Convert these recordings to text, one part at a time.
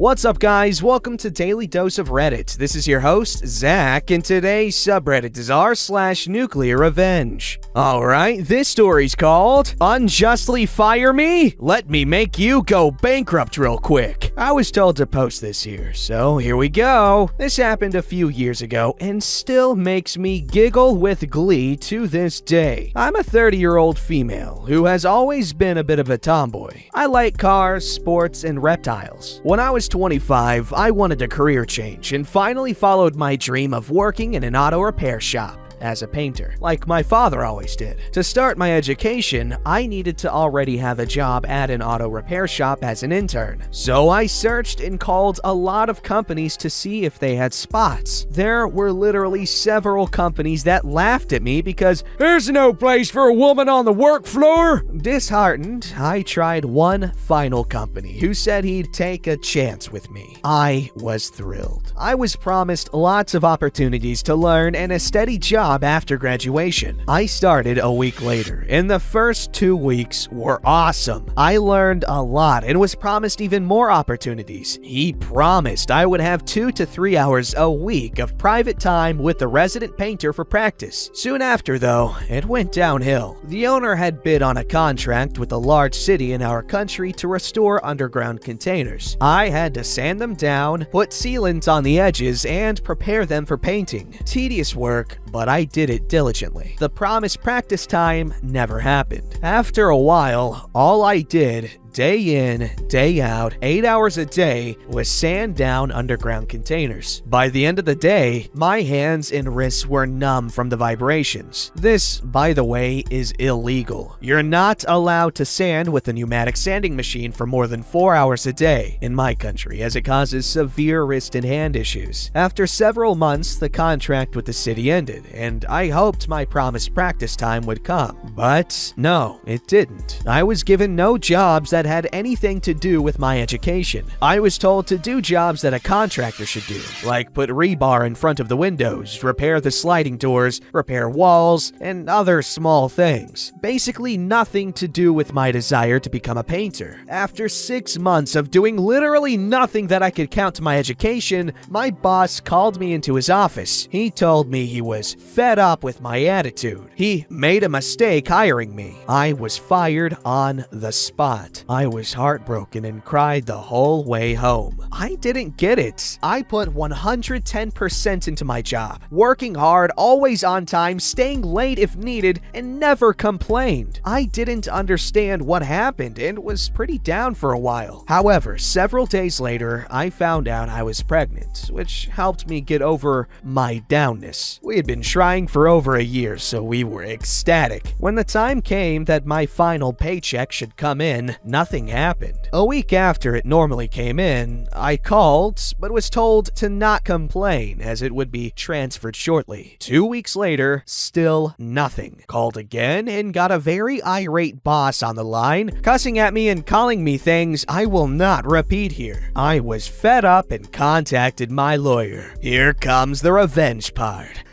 What's up, guys? Welcome to Daily Dose of Reddit. This is your host, Zach, and today's subreddit is r/NuclearRevenge. Alright, this story's called Unjustly Fire Me? Let me make you go bankrupt real quick. I was told to post this here, so here we go. This happened a few years ago and still makes me giggle with glee to this day. I'm a 30-year-old female who has always been a bit of a tomboy. I like cars, sports, and reptiles. When I was 25, I wanted a career change and finally followed my dream of working in an auto repair shop as a painter, like my father always did. To start my education, I needed to already have a job at an auto repair shop as an intern. So I searched and called a lot of companies to see if they had spots. There were literally several companies that laughed at me because there's no place for a woman on the work floor. Disheartened, I tried one final company who said he'd take a chance with me. I was thrilled. I was promised lots of opportunities to learn and a steady job after graduation. I started a week later, and the first 2 weeks were awesome. I learned a lot and was promised even more opportunities. He promised I would have 2 to 3 hours a week of private time with the resident painter for practice. Soon after, though, it went downhill. The owner had bid on a contract with a large city in our country to restore underground containers. I had to sand them down, put sealants on the edges, and prepare them for painting. Tedious work, but I did it diligently. The promised practice time never happened. After a while, all I did, day in, day out, 8 hours a day, was sand down underground containers. By the end of the day, my hands and wrists were numb from the vibrations. This, by the way, is illegal. You're not allowed to sand with a pneumatic sanding machine for more than 4 hours a day in my country, as it causes severe wrist and hand issues. After several months, the contract with the city ended, and I hoped my promised practice time would come. But no, it didn't. I was given no jobs that had anything to do with my education. I was told to do jobs that a contractor should do, like put rebar in front of the windows, repair the sliding doors, repair walls, and other small things. Basically nothing to do with my desire to become a painter. After 6 months of doing literally nothing that I could count to my education, my boss called me into his office. He told me he was fed up with my attitude. He made a mistake hiring me. I was fired on the spot. I was heartbroken and cried the whole way home. I didn't get it. I put 110% into my job, working hard, always on time, staying late if needed, and never complained. I didn't understand what happened and was pretty down for a while. However, several days later, I found out I was pregnant, which helped me get over my downness. We had been trying for over a year, so we were ecstatic. When the time came that my final paycheck should come in, nothing happened. A week after it normally came in, I called, but was told to not complain as it would be transferred shortly. 2 weeks later, still nothing. Called again and got a very irate boss on the line, cussing at me and calling me things I will not repeat here. I was fed up and contacted my lawyer. Here comes the revenge part.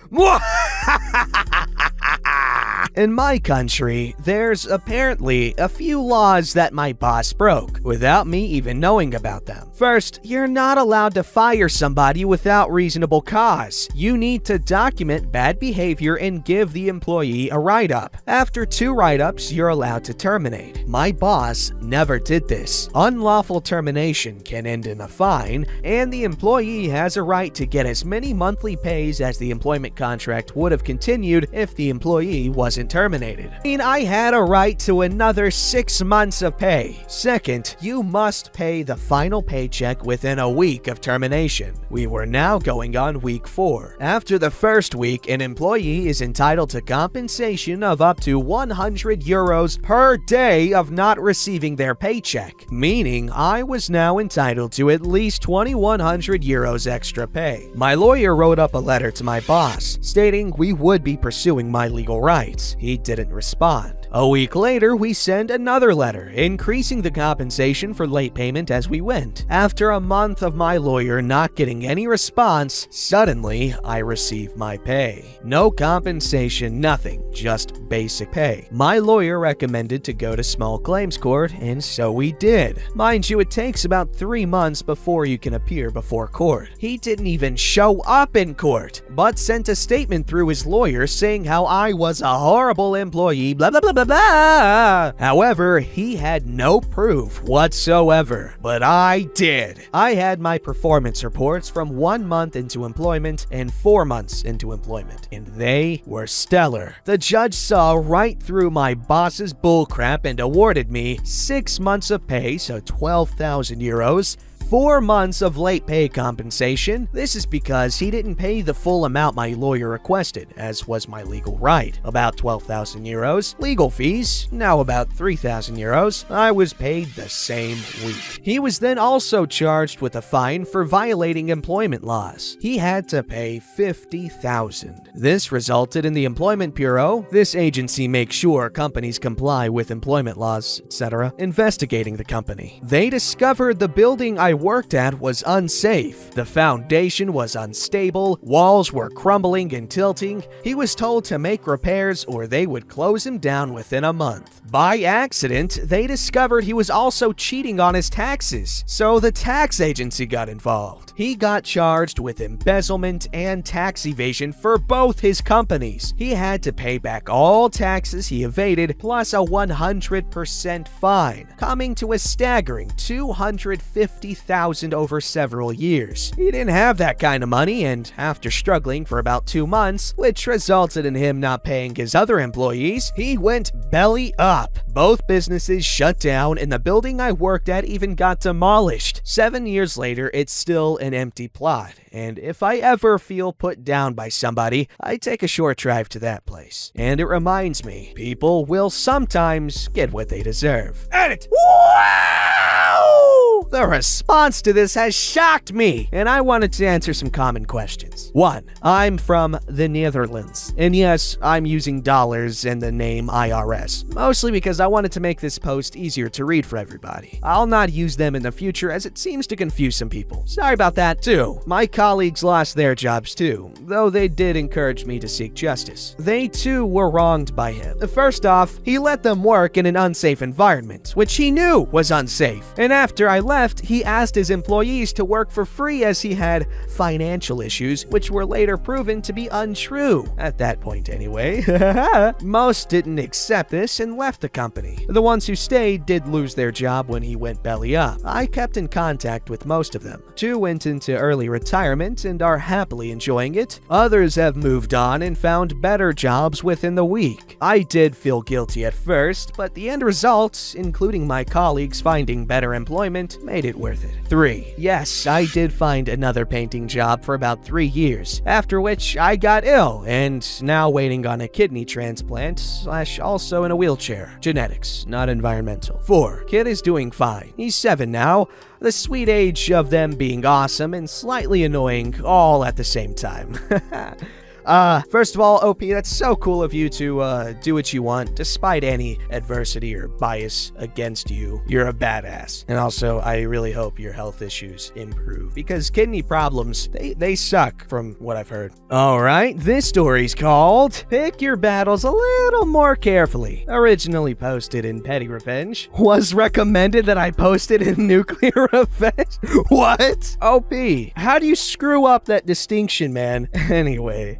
In my country, there's apparently a few laws that my boss broke without me even knowing about them. First, you're not allowed to fire somebody without reasonable cause. You need to document bad behavior and give the employee a write-up. After 2 write-ups, you're allowed to terminate. My boss never did this. Unlawful termination can end in a fine, and the employee has a right to get as many monthly pays as the employment contract would have continued if the employee wasn't terminated. I had a right to another 6 months of pay. Second, you must pay the final paycheck within a week of termination. We were now going on week 4. After the first week, an employee is entitled to compensation of up to 100 euros per day of not receiving their paycheck, meaning I was now entitled to at least 2,100 euros extra pay. My lawyer wrote up a letter to my boss stating we would be pursuing my legal rights. He didn't respond. A week later, we send another letter, increasing the compensation for late payment as we went. After a month of my lawyer not getting any response, suddenly I receive my pay. No compensation, nothing, just basic pay. My lawyer recommended to go to small claims court, and so we did. Mind you, it takes about 3 months before you can appear before court. He didn't even show up in court, but sent a statement through his lawyer saying how I was a horrible employee, blah blah blah blah blah. However, he had no proof whatsoever, but I did. I had my performance reports from 1 month into employment and 4 months into employment, and they were stellar. The judge saw right through my boss's bullcrap and awarded me 6 months of pay, so 12,000 euros, 4 months of late pay compensation. This is because he didn't pay the full amount my lawyer requested, as was my legal right, about 12,000 euros. Legal fees, now about 3,000 euros. I was paid the same week. He was then also charged with a fine for violating employment laws. He had to pay 50,000. This resulted in the Employment Bureau, this agency makes sure companies comply with employment laws, etc., investigating the company. They discovered the building I worked at was unsafe. The foundation was unstable, walls were crumbling and tilting. He was told to make repairs or they would close him down within a month. By accident, they discovered he was also cheating on his taxes, so the tax agency got involved. He got charged with embezzlement and tax evasion for both his companies. He had to pay back all taxes he evaded, plus a 100% fine, coming to a staggering 250,000 over several years. He didn't have that kind of money, and after struggling for about 2 months, which resulted in him not paying his other employees, he went belly up. Both businesses shut down, and the building I worked at even got demolished. 7 years later, it's still an empty plot, and if I ever feel put down by somebody, I take a short drive to that place. And it reminds me, people will sometimes get what they deserve. Edit! Wow! The response to this has shocked me, and I wanted to answer some common questions. 1. I'm from the Netherlands, and yes, I'm using dollars and the name IRS, mostly because I wanted to make this post easier to read for everybody. I'll not use them in the future as it seems to confuse some people. Sorry about that. 2. My colleagues lost their jobs too, though they did encourage me to seek justice. They too were wronged by him. First off, he let them work in an unsafe environment, which he knew was unsafe. And after I left, he asked his employees to work for free as he had financial issues, which were later proven to be untrue. At that point anyway. Most didn't accept this and left the company. The ones who stayed did lose their job when he went belly up. I kept in contact with most of them. 2 went into early retirement and are happily enjoying it. Others have moved on and found better jobs within the week. I did feel guilty at first, but the end result, including my colleagues finding better employment, made it worth it. 3. Yes, I did find another painting job for about 3 years, after which I got ill and now waiting on a kidney transplant / also in a wheelchair. Genetics, not environmental. 4. Kid is doing fine. He's 7 now. The sweet age of them being awesome and slightly annoying all at the same time. First of all, OP, that's so cool of you to do what you want, despite any adversity or bias against you. You're a badass. And also, I really hope your health issues improve, because kidney problems, they suck from what I've heard. Alright, this story's called Pick Your Battles a Little More Carefully. Originally posted in Petty Revenge. Was recommended that I post it in Nuclear Revenge? What? OP, how do you screw up that distinction, man? Anyway,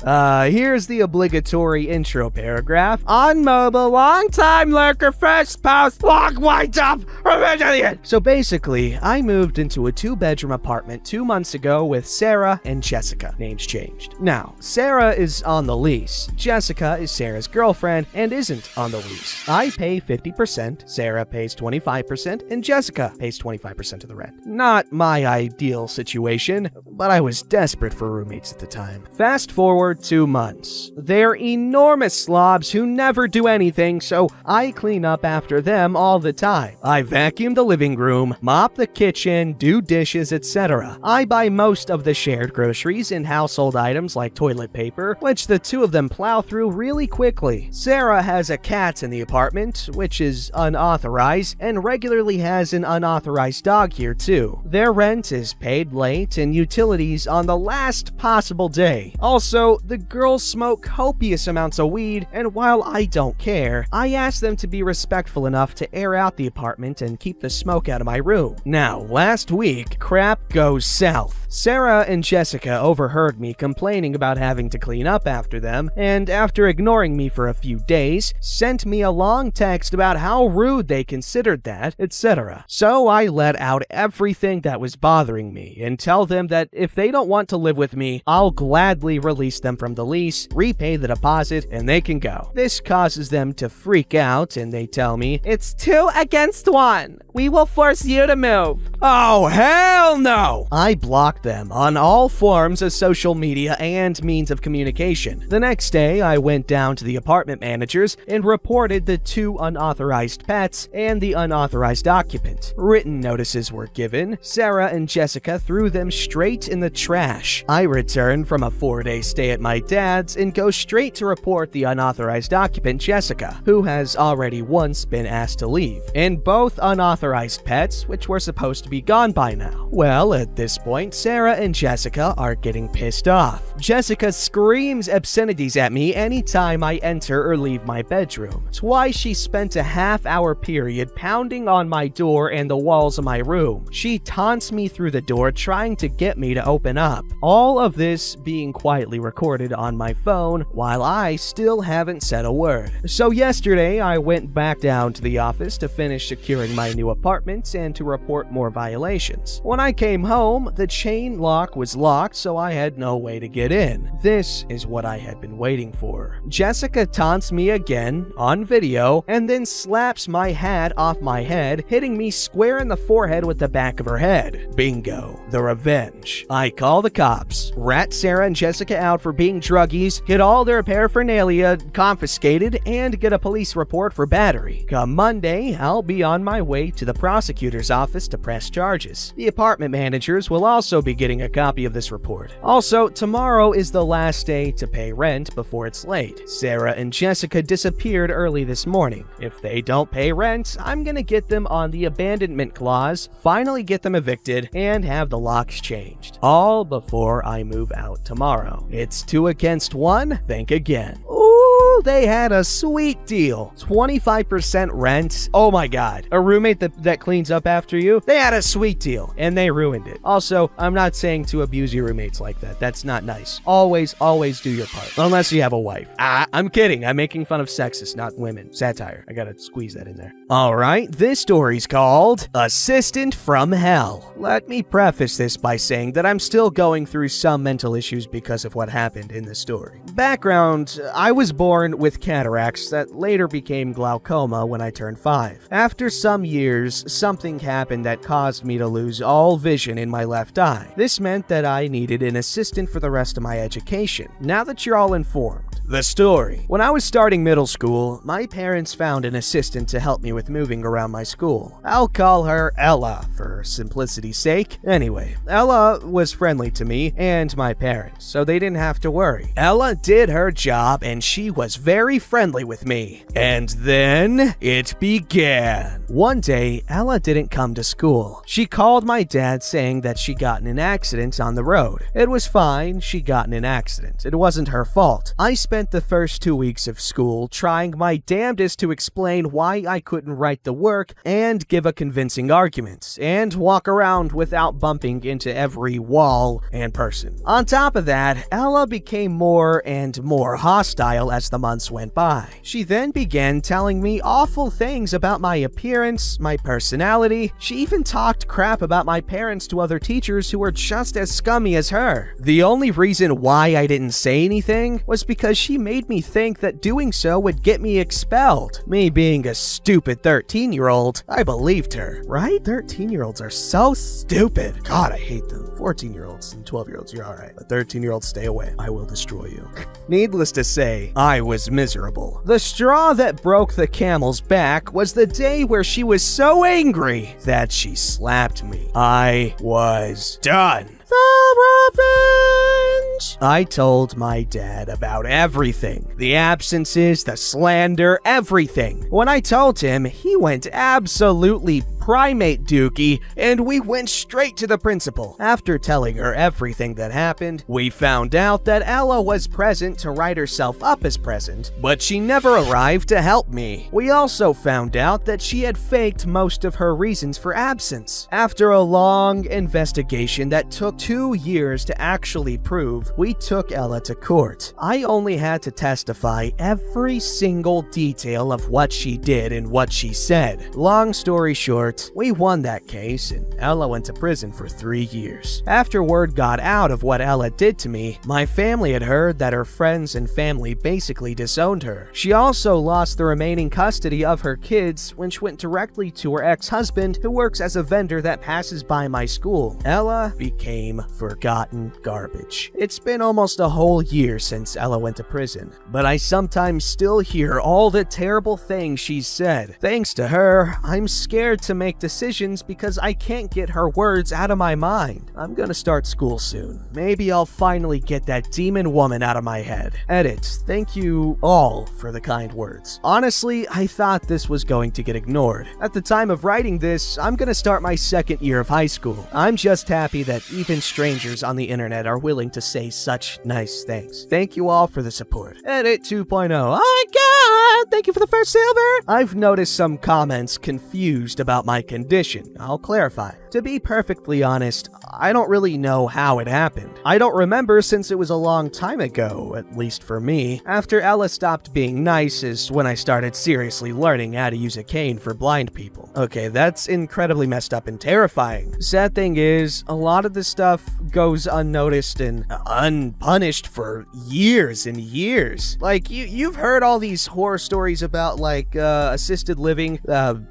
here's the obligatory intro paragraph. On mobile, long time lurker, first post, long wind up, revenge at the end. So basically, I moved into a 2-bedroom apartment 2 months ago with Sarah and Jessica. Names changed. Now, Sarah is on the lease. Jessica is Sarah's girlfriend and isn't on the lease. I pay 50%, Sarah pays 25%, and Jessica pays 25% of the rent. Not my ideal situation, but I was desperate for roommates at the time. Fast forward 2 months. They're enormous slobs who never do anything, so I clean up after them all the time. I vacuum the living room, mop the kitchen, do dishes, etc. I buy most of the shared groceries and household items like toilet paper, which the two of them plow through really quickly. Sarah has a cat in the apartment, which is unauthorized, and regularly has an unauthorized dog here too. Their rent is paid late and utilities on the last possible day. Also, the girls smoke copious amounts of weed, and while I don't care, I ask them to be respectful enough to air out the apartment and keep the smoke out of my room. Now, last week, crap goes south. Sarah and Jessica overheard me complaining about having to clean up after them, and after ignoring me for a few days, sent me a long text about how rude they considered that, etc. So I let out everything that was bothering me and tell them that if they don't want to live with me, I'll gladly release them from the lease, repay the deposit, and they can go. This causes them to freak out, and they tell me, "It's 2 against 1. We will force you to move." Oh, hell no! I blocked them on all forms of social media and means of communication. The next day, I went down to the apartment managers and reported the 2 unauthorized pets and the unauthorized occupant. Written notices were given. Sarah and Jessica threw them straight in the trash. I returned from a 4-day stay at my dad's and go straight to report the unauthorized occupant, Jessica, who has already once been asked to leave, and both unauthorized pets, which were supposed to be gone by now. Well, at this point, Sarah and Jessica are getting pissed off. Jessica screams obscenities at me anytime I enter or leave my bedroom. Twice she spent a half-hour period pounding on my door and the walls of my room. She taunts me through the door trying to get me to open up. All of this being quietly recorded on my phone while I still haven't said a word. So yesterday I went back down to the office to finish securing my new apartment and to report more violations. When I came home, the chain lock was locked, so I had no way to get in. This is what I had been waiting for. Jessica taunts me again on video and then slaps my hat off my head, hitting me square in the forehead with the back of her head. Bingo. The revenge. I call the cops, rat Sarah and Jessica out for being druggies, get all their paraphernalia confiscated, and get a police report for battery. Come Monday, I'll be on my way to the prosecutor's office to press charges. The apartment managers will also be getting a copy of this report. Also, tomorrow is the last day to pay rent before it's late. Sarah and Jessica disappeared early this morning. If they don't pay rent, I'm gonna get them on the abandonment clause, finally get them evicted, and have the locks changed. All before I move out tomorrow. It's 2 against 1? Think again. Ooh, they had a sweet deal. 25% rent. Oh my god. A roommate that cleans up after you? They had a sweet deal, and they ruined it. Also, I'm not saying to abuse your roommates like that. That's not nice. Always do your part. Unless you have a wife. I'm kidding. I'm making fun of sexists, not women. Satire. I gotta squeeze that in there. Alright, this story's called Assistant from Hell. Let me preface this by saying that I'm still going through some mental issues because of what happened in this story. Background, I was born with cataracts that later became glaucoma when I turned 5. After some years, something happened that caused me to lose all vision in my left eye. This meant that I needed an assistant for the rest of my education. Now that you're all informed, the story. When I was starting middle school, my parents found an assistant to help me with moving around my school. I'll call her Ella for simplicity's sake. Anyway, Ella was friendly to me and my parents, so they didn't have to worry. Ella did her job and she was very friendly with me. And then it began. One day, Ella didn't come to school. She called my dad saying that she got in an accident on the road. It was fine, she got in an accident. It wasn't her fault. I spent the first 2 weeks of school trying my damnedest to explain why I couldn't write the work and give a convincing argument, and walk around without bumping into every wall and person. On top of that, Ella became more and more hostile as the months went by. She then began telling me awful things about my appearance, my personality. She even talked crap about my parents to other teachers who were just as scummy as her. The only reason why I didn't say anything was because she made me think that doing so would get me expelled. Me being a stupid 13-year-old, I believed her, right? 13-year-olds are so stupid. God, I hate them. 14-year-olds and 12-year-olds, you're alright. But 13-year-olds, stay away. I will destroy you. Needless to say, I was miserable. The straw that broke the camel's back was the day where she was so angry that she slapped me. I was done. The revenge! I told my dad about everything. The absences, the slander, everything. When I told him, he went absolutely primate dookie, and we went straight to the principal. After telling her everything that happened, we found out that Ella was present to write herself up as present, but she never arrived to help me. We also found out that she had faked most of her reasons for absence. After a long investigation that took 2 years to actually prove, we took Ella to court. I only had to testify every single detail of what she did and what she said. Long story short, we won that case, and Ella went to prison for 3 years. After word got out of what Ella did to me, my family had heard that her friends and family basically disowned her. She also lost the remaining custody of her kids, which went directly to her ex-husband, who works as a vendor that passes by my school. Ella became forgotten garbage. It's been almost a whole year since Ella went to prison, but I sometimes still hear all the terrible things she's said. Thanks to her, I'm scared to make decisions because I can't get her words out of my mind. I'm gonna start school soon. Maybe I'll finally get that demon woman out of my head. Edit. Thank you all for the kind words. Honestly, I thought this was going to get ignored. At the time of writing this, I'm gonna start my 2nd year of high school. I'm just happy that even strangers on the internet are willing to say such nice things. Thank you all for the support. Edit 2.0. Oh my god! Thank you for the first silver! I've noticed some comments confused about my condition. I'll clarify. To be perfectly honest, I don't really know how it happened. I don't remember since it was a long time ago, at least for me. After Ella stopped being nice is when I started seriously learning how to use a cane for blind people. Okay, that's incredibly messed up and terrifying. Sad thing is, a lot of this stuff goes unnoticed and unpunished for years and years. Like, you've heard all these horror stories about, like, assisted living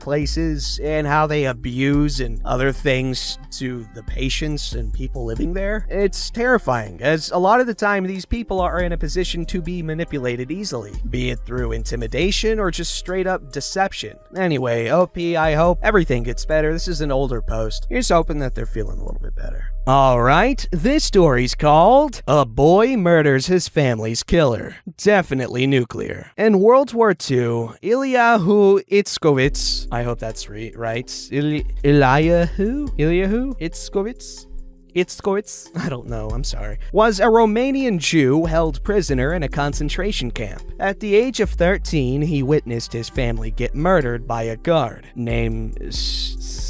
places and how they abuse and other things to the patients and people living there. It's terrifying, as a lot of the time these people are in a position to be manipulated easily, be it through intimidation or just straight up deception. Anyway, OP, I hope everything gets better. This is an older post. Here's hoping that they're feeling a little bit better. Alright, this story's called A Boy Murders His Family's Killer. Definitely nuclear. In World War II, Eliyahu Itzkovitz, I hope that's right, Eliyahu Itzkovitz? I don't know, I'm sorry. Was a Romanian Jew held prisoner in a concentration camp. At the age of 13, he witnessed his family get murdered by a guard named Stanescu?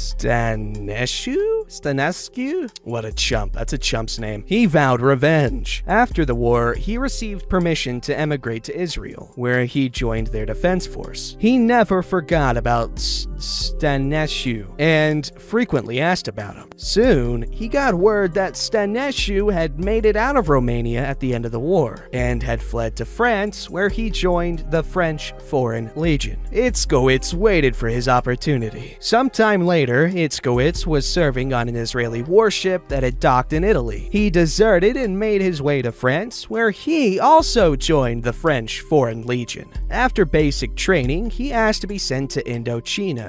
What a chump. That's a chump's name. He vowed revenge. After the war, he received permission to emigrate to Israel, where he joined their defense force. He never forgot about Stanescu and frequently asked about him. Soon, he got word that Stanescu had made it out of Romania at the end of the war and had fled to France, where he joined the French Foreign Legion. Itzkovitz waited for his opportunity. Sometime later, Itzkovitz was serving on an Israeli warship that had docked in Italy. He deserted and made his way to France, where he also joined the French Foreign Legion. After basic training, he asked to be sent to Indochina,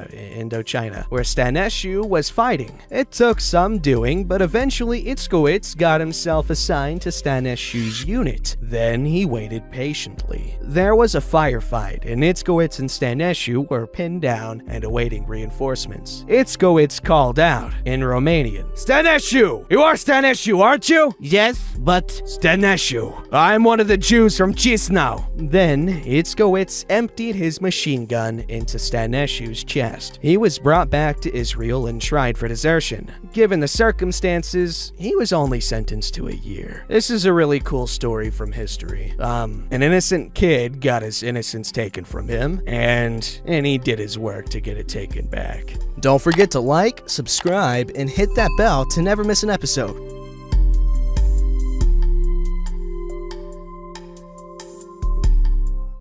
where Stanescu was fighting. It took some doing, but eventually Itzkovitz got himself assigned to Stanescu's unit. Then he waited patiently. There was a firefight, and Itzkovitz and Stanescu were pinned down and awaiting reinforcements. Itzkovitz called out in Romanian, "Stanescu! You are Stanescu, aren't you?" Yes, but Staneshu, I'm one of the Jews from Chisnau. Then Itzkowitz emptied his machine gun into Staneshu's chest. He was brought back to Israel and tried for desertion. Given the circumstances, he was only sentenced to a year. This is a really cool story from history. An innocent kid got his innocence taken from him, and he did his work to get it taken back. Don't forget to like, subscribe, and hit that bell to never miss an episode.